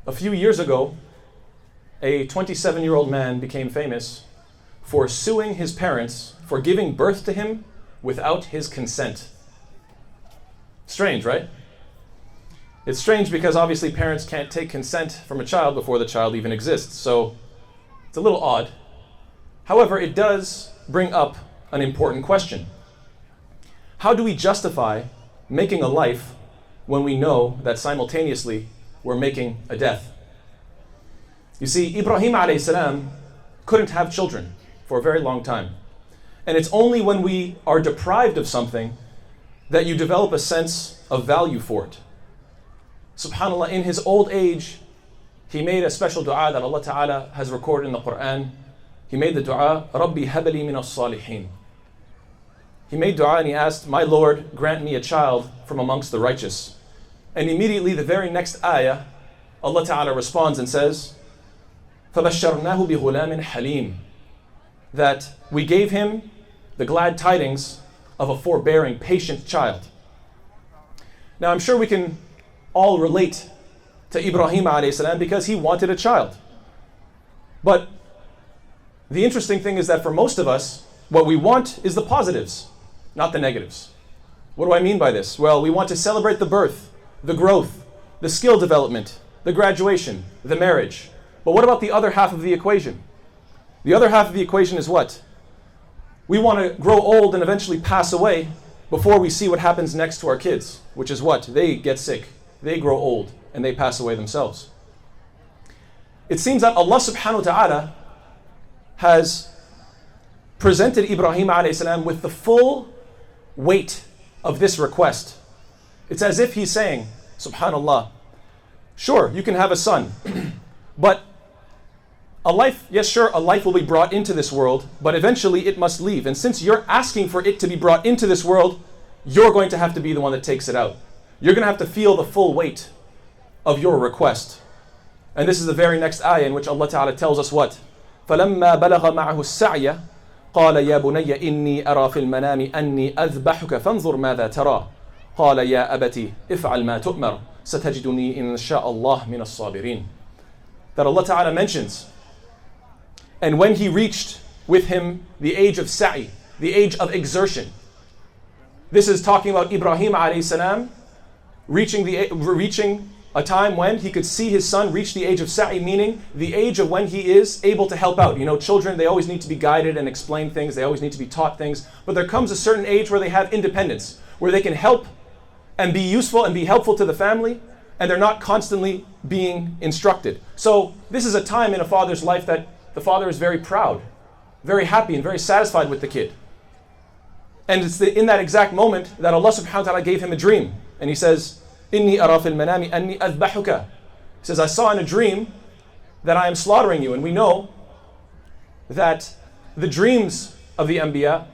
A few years ago, a 27-year-old man became famous for suing his parents for giving birth to him without his consent. Strange, right? It's strange because obviously parents can't take consent from a child before the child even exists, so it's a little odd. However, it does bring up an important question. How do we justify making a life when we know that simultaneously we're making a death? You see, Ibrahim alayhi salam couldn't have children for a very long time. And it's only when we are deprived of something that you develop a sense of value for it. SubhanAllah, in his old age, he made a special dua that Allah Ta'ala has recorded in the Quran. He made the dua, Rabbi habali min as-salihin. He made dua and he asked, my Lord, grant me a child from amongst the righteous. And immediately the very next ayah, Allah Ta'ala responds and says, فَبَشَّرْنَاهُ بِغُلَامٍ حَلِيمٍ, that we gave him the glad tidings of a forbearing, patient child. Now I'm sure we can all relate to Ibrahim alayhi salam because he wanted a child. But the interesting thing is that for most of us, what we want is the positives, not the negatives. What do I mean by this? Well, we want to celebrate the birth, the growth, the skill development, the graduation, the marriage. But what about the other half of the equation? The other half of the equation is what? We want to grow old and eventually pass away before we see what happens next to our kids, which is what? They get sick, they grow old, and they pass away themselves. It seems that Allah subhanahu wa ta'ala has presented Ibrahim alayhi salam with the full weight of this request. It's as if he's saying, subhanallah, sure, you can have a son, but a life, yes, sure, a life will be brought into this world, but eventually it must leave. And since you're asking for it to be brought into this world, you're going to have to be the one that takes it out. You're going to have to feel the full weight of your request. And this is the very next ayah in which Allah Ta'ala tells us what? فَلَمَّا بَلَغَ مَعَهُ السَّعْيَ قَالَ يَا بُنَيَّ إِنِّي أَرَى فِي الْمَنَامِ أَنِّي أَذْبَحُكَ فَانظُرْ مَاذَا تَرَى قَالَ يَا أَبَتِ إِفْعَلْ مَا تُؤْمَرْ سَتَجِدُنِي إِنْ شَاءَ اللَّهُ مِنَ الصَّابِرِينَ. That Allah Ta'ala mentions, and when he reached with him the age of sa'i, the age of exertion. This is talking about Ibrahim alayhi salam reaching a time when he could see his son reach the age of sa'i, meaning the age of when he is able to help out. You know, children, they always need to be guided and explained things, they always need to be taught things, but there comes a certain age where they have independence, where they can help and be useful and be helpful to the family, and they're not constantly being instructed. So this is a time in a father's life that the father is very proud, very happy, and very satisfied with the kid. And it's in that exact moment that Allah subhanahu wa ta'ala gave him a dream. And he says, إِنِّي أَرَى فِي الْمَنَامِ أَنِّي أَذْبَحُكَ. He says, I saw in a dream that I am slaughtering you. And we know that the dreams of the Anbiya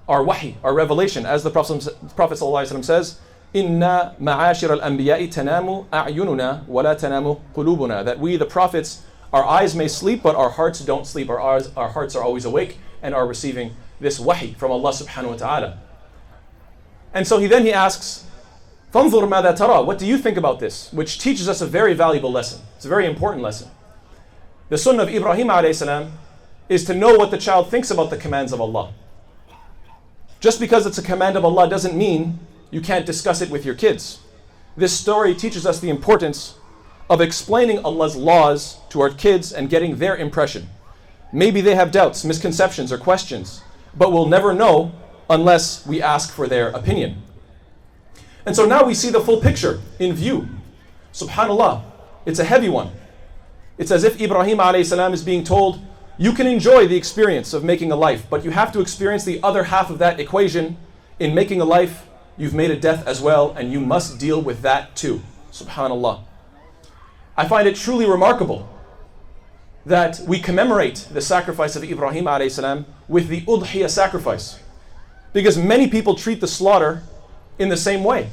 are wahi, are revelation. As the Prophet ﷺ says, إِنَّا مَعَاشِرَ الْأَنْبِيَاءِ تَنَامُ أَعْيُنُنَا وَلَا تَنَامُ قُلُوبُنَا. That we, the prophets, our eyes may sleep, but our hearts don't sleep. Our hearts are always awake and are receiving this wahi from Allah subhanahu wa ta'ala. And so he asks, فَانظُرْ مَاذَا تَرَى. What do you think about this? Which teaches us a very valuable lesson. It's a very important lesson. The sunnah of Ibrahim alayhi salam is to know what the child thinks about the commands of Allah. Just because it's a command of Allah doesn't mean you can't discuss it with your kids. This story teaches us the importance of explaining Allah's laws to our kids and getting their impression. Maybe they have doubts, misconceptions, or questions, but we'll never know unless we ask for their opinion. And so now we see the full picture in view. SubhanAllah, it's a heavy one. It's as if Ibrahim alayhi salam is being told, you can enjoy the experience of making a life, but you have to experience the other half of that equation. In making a life, you've made a death as well, and you must deal with that too. SubhanAllah. I find it truly remarkable that we commemorate the sacrifice of Ibrahim alayhi salam with the udhiyah sacrifice. Because many people treat the slaughter in the same way.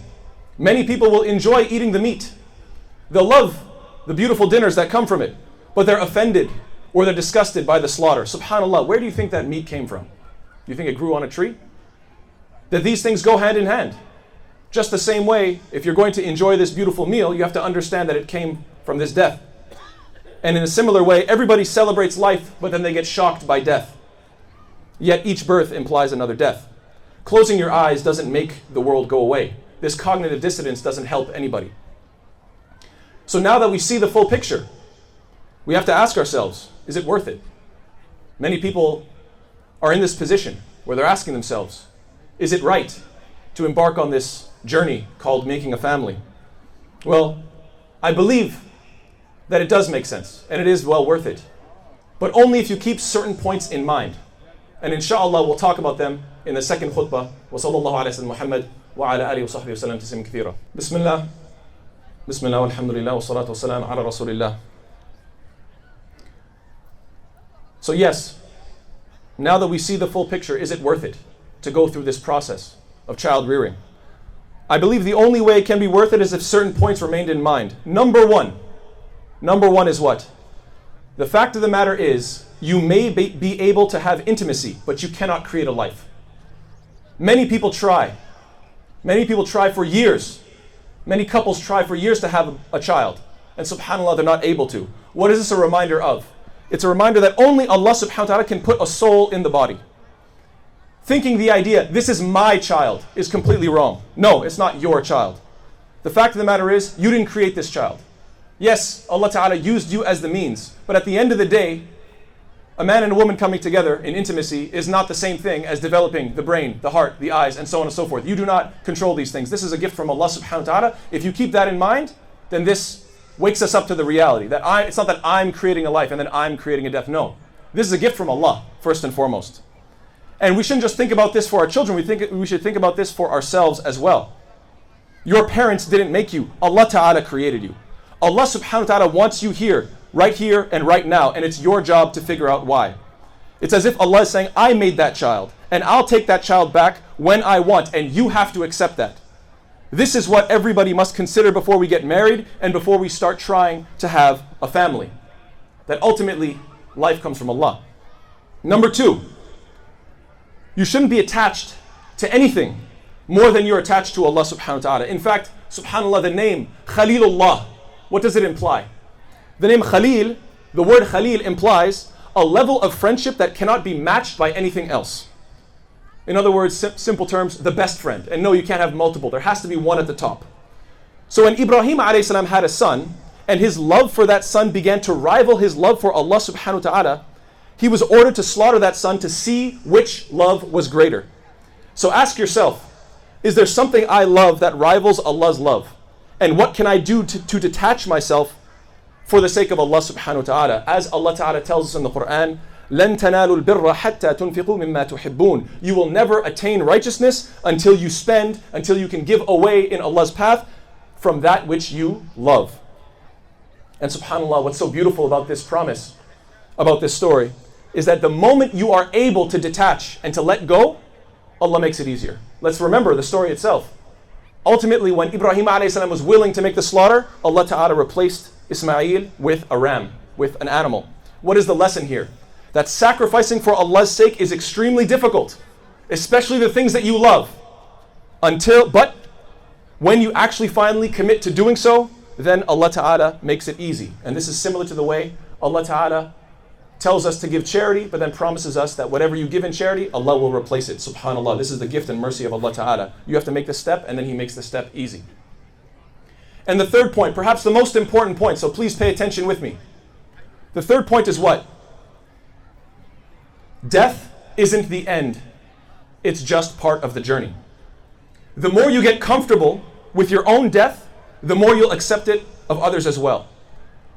Many people will enjoy eating the meat. They'll love the beautiful dinners that come from it, but they're offended or they're disgusted by the slaughter. SubhanAllah, where do you think that meat came from? Do you think it grew on a tree? That these things go hand in hand. Just the same way, if you're going to enjoy this beautiful meal, you have to understand that it came from this death. And in a similar way, everybody celebrates life, but then they get shocked by death. Yet each birth implies another death. Closing your eyes doesn't make the world go away. This cognitive dissonance doesn't help anybody. So now that we see the full picture, we have to ask ourselves, is it worth it? Many people are in this position where they're asking themselves, is it right to embark on this journey called making a family? Well, I believe that it does make sense, and it is well worth it. But only if you keep certain points in mind. And inshallah, we'll talk about them in the second khutbah. Wa sallallahu ala sayyidina Muhammad wa ala alihi wa sahbihi wa sallam taslim kathira. Bismillah. Bismillah walhamdulillah wa salatu wa salam ala rasulillah. So yes, now that we see the full picture, is it worth it to go through this process of child rearing? I believe the only way it can be worth it is if certain points remained in mind. Number one is what? The fact of the matter is, you may be able to have intimacy, but you cannot create a life. Many people try. Many people try for years. Many couples try for years to have a child. And subhanAllah, they're not able to. What is this a reminder of? It's a reminder that only Allah subhanahu wa ta'ala can put a soul in the body. Thinking the idea, this is my child, is completely wrong. No, it's not your child. The fact of the matter is, you didn't create this child. Yes, Allah ta'ala used you as the means, but at the end of the day, a man and a woman coming together in intimacy is not the same thing as developing the brain, the heart, the eyes, and so on and so forth. You do not control these things. This is a gift from Allah subhanahu wa ta'ala. If you keep that in mind, then this wakes us up to the reality that it's not that I'm creating a life and then I'm creating a death. No, this is a gift from Allah, first and foremost. And we shouldn't just think about this for our children. We should think about this for ourselves as well. Your parents didn't make you. Allah ta'ala created you. Allah subhanahu wa ta'ala wants you here, right here and right now, and it's your job to figure out why. It's as if Allah is saying, I made that child, and I'll take that child back when I want, and you have to accept that. This is what everybody must consider before we get married and before we start trying to have a family. That ultimately, life comes from Allah. Number two, you shouldn't be attached to anything more than you're attached to Allah subhanahu wa ta'ala. In fact, subhanAllah, the name Khalilullah, what does it imply? The name Khalil, the word Khalil implies a level of friendship that cannot be matched by anything else. In other words, simple terms, the best friend. And no, you can't have multiple. There has to be one at the top. So when Ibrahim a.s. had a son, and his love for that son began to rival his love for Allah subhanahu wa ta'ala, he was ordered to slaughter that son to see which love was greater. So ask yourself, is there something I love that rivals Allah's love? And what can I do to detach myself for the sake of Allah subhanahu wa ta'ala? As Allah ta'ala tells us in the Quran, لَن تَنَالُوا الْبِرَّ حَتَّى تُنْفِقُوا مِمَّا تُحِبُّونَ. You will never attain righteousness until you spend, until you can give away in Allah's path from that which you love. And subhanAllah, what's so beautiful about this promise, about this story, is that the moment you are able to detach and to let go, Allah makes it easier. Let's remember the story itself. Ultimately, when Ibrahim a.s. was willing to make the slaughter, Allah Ta'ala replaced Ismail with a ram, with an animal. What is the lesson here? That sacrificing for Allah's sake is extremely difficult, especially the things that you love. But when you actually finally commit to doing so, then Allah Ta'ala makes it easy. And this is similar to the way Allah Ta'ala tells us to give charity, but then promises us that whatever you give in charity, Allah will replace it. SubhanAllah, this is the gift and mercy of Allah Ta'ala. You have to make the step, and then He makes the step easy. And the third point, perhaps the most important point, so please pay attention with me. The third point is what? Death isn't the end. It's just part of the journey. The more you get comfortable with your own death, the more you'll accept it of others as well.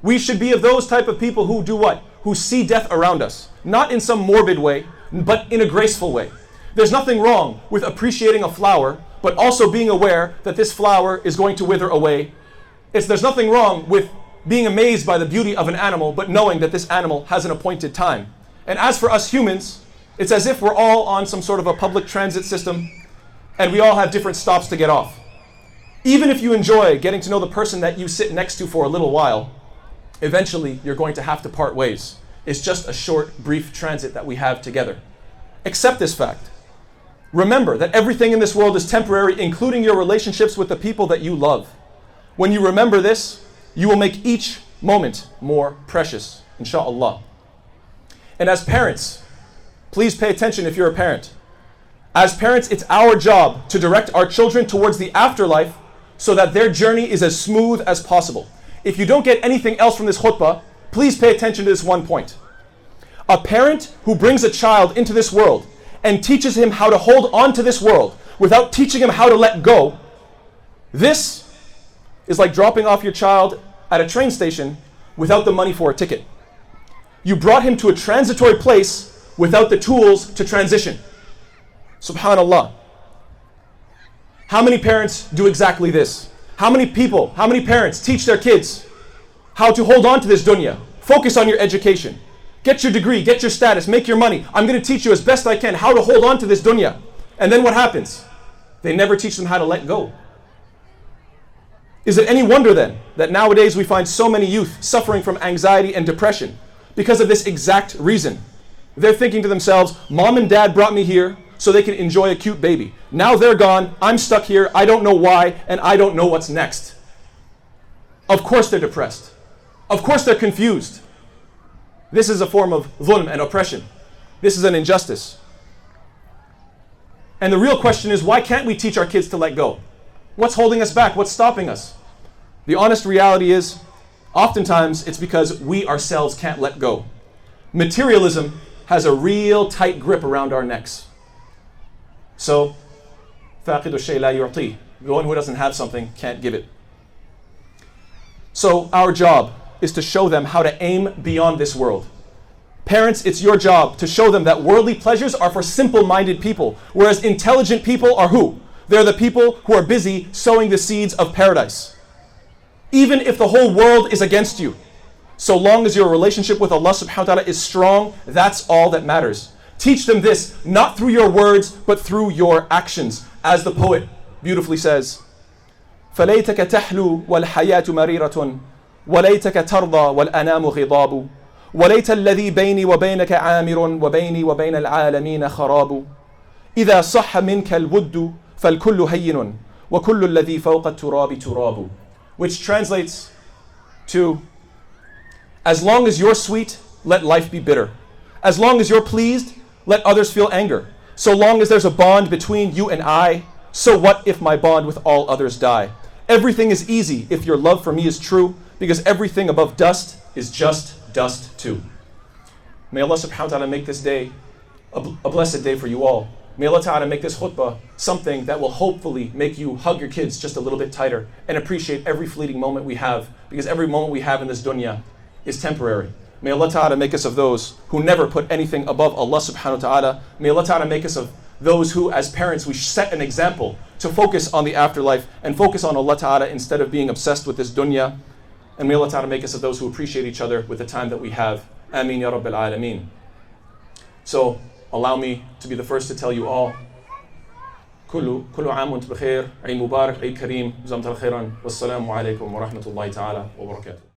We should be of those type of people who do what? Who see death around us. Not in some morbid way, but in a graceful way. There's nothing wrong with appreciating a flower, but also being aware that this flower is going to wither away. There's nothing wrong with being amazed by the beauty of an animal, but knowing that this animal has an appointed time. And as for us humans, it's as if we're all on some sort of a public transit system, and we all have different stops to get off. Even if you enjoy getting to know the person that you sit next to for a little while, eventually you're going to have to part ways. It's just a short, brief transit that we have together. Accept this fact. Remember that everything in this world is temporary, including your relationships with the people that you love. When you remember this, you will make each moment more precious, inshallah. And as parents, please pay attention if you're a parent. As parents, it's our job to direct our children towards the afterlife so that their journey is as smooth as possible. If you don't get anything else from this khutbah, please pay attention to this one point. A parent who brings a child into this world and teaches him how to hold on to this world without teaching him how to let go, this is like dropping off your child at a train station without the money for a ticket. You brought him to a transitory place without the tools to transition. Subhanallah. How many parents do exactly this? How many people, how many parents teach their kids how to hold on to this dunya? Focus on your education. Get your degree, get your status, make your money. I'm going to teach you as best I can how to hold on to this dunya. And then what happens? They never teach them how to let go. Is it any wonder then that nowadays we find so many youth suffering from anxiety and depression because of this exact reason? They're thinking to themselves, mom and dad brought me here so they can enjoy a cute baby. Now they're gone, I'm stuck here, I don't know why, and I don't know what's next. Of course they're depressed. Of course they're confused. This is a form of dhulm and oppression. This is an injustice. And the real question is, why can't we teach our kids to let go? What's holding us back? What's stopping us? The honest reality is, oftentimes it's because we ourselves can't let go. Materialism has a real tight grip around our necks. So, فَاقِدُ الشَّيْء لَا يُعْطِيهِ. The one who doesn't have something can't give it. So our job is to show them how to aim beyond this world. Parents, it's your job to show them that worldly pleasures are for simple-minded people, whereas intelligent people are who? They're the people who are busy sowing the seeds of paradise. Even if the whole world is against you, so long as your relationship with Allah subhanahu wa ta'ala is strong, that's all that matters. Teach them this, not through your words, but through your actions. As the poet beautifully says, فَلَيْتَكَ تَحْلُو وَالْحَيَاةُ مَرِيرَةٌ وَلَيْتَكَ تَرْضَى وَالْأَنَامُ غِضَابُ وَلَيْتَ الَّذِي بَيْنِي وَبَيْنَكَ عَامِرٌ وَبَيْنِي وَبَيْنَ الْعَالَمِينَ خَرَابُ إِذَا صَحَّ مِنْكَ الْوُدُّ فَالْكُلُّ هَيِّنٌ وَكُلُّ الَّذِي فَوْقَ التُّرَابِ تُرَابُ. Which translates to, as long as you're sweet, let life be bitter. As long as you're pleased, let others feel anger. So long as there's a bond between you and I, so what if my bond with all others die? Everything is easy if your love for me is true, because everything above dust is just dust too. May Allah subhanahu wa ta'ala make this day a blessed day for you all. May Allah ta'ala make this khutbah something that will hopefully make you hug your kids just a little bit tighter and appreciate every fleeting moment we have, because every moment we have in this dunya is temporary. May Allah ta'ala make us of those who never put anything above Allah subhanahu wa ta'ala. May Allah ta'ala make us of those who, as parents, we set an example to focus on the afterlife and focus on Allah ta'ala instead of being obsessed with this dunya. And may Allah ta'ala make us of those who appreciate each other with the time that we have. Ameen ya Rabbil Alameen. So, allow me to be the first to tell you all, كل عام وانتم بخير, Eid Mubarak, Eid Kareem, جزاكم الله خيرا, والسلام عليكم ورحمة الله تعالى وبركاته.